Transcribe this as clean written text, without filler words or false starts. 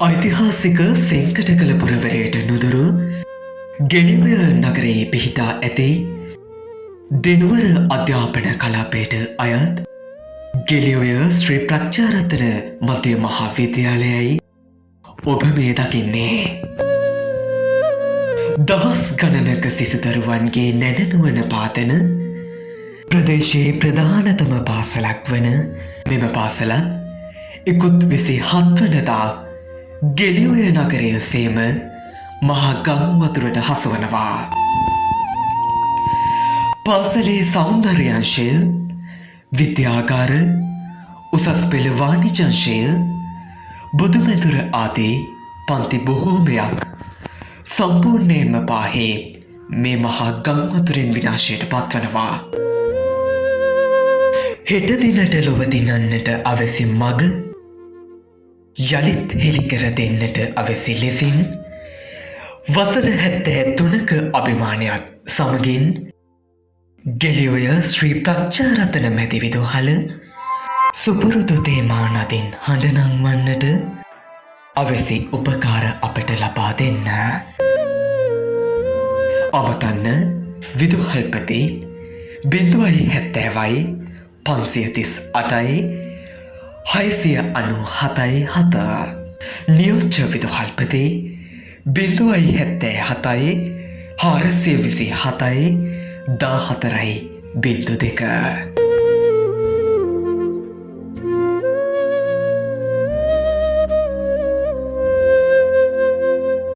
ඓතිහාසික සෙංකඩකල පුරවරයට නුදුරු ගෙලිවය නගරයේ පිහිටා ඇති දෙනුවර අධ්‍යාපන කලාපයට අයත් ගෙලිවය ශ්‍රී ප්‍රඥාරතන මධ්‍ය මහා විද්‍යාලයයි ඔබ මේ දකින්නේ. දහස් ගණනක සිසුදරුවන්ගේ නැඩනුවන පාතන ප්‍රදේශයේ ප්‍රධානතම පාසලක් වන මෙම පාසලත් ඉකුත් 27 වනදා ගෙලිවය නගරය සේම මහා ගම් වතුරට හසුවනවා. පාසලේ සෞන්දර්යංශය, විද්‍යාගාර, උසස් පෙළ වාණිජංශය, බුදුමැදුර ආදී පන්ති බොහෝමයක් සම්පූර්ණයෙන්ම පාහේ මේ මහා ගම් වතුරෙන් විනාශයට පත්වනවා. හෙට දිනට ලොව දිනන්නට අවැසි මග යළිත් හෙළිකර දෙන්නට අවැසි ලෙසින් වසර 73ක අභිමානයක් සමගින් ගෙලිවය ශ්‍රී ප්‍රඥාරතන මැති විදුහල සුපුරුදු තේමා නදින් හඬ නංවන්නට අවැසි උපකාර අපට ලබා දෙන්න. අමතන්න විදුහල්පති 070යි 538යි 697යි නියෝජ්‍ය විදුහල්පති 077යි 427යි 14යි 02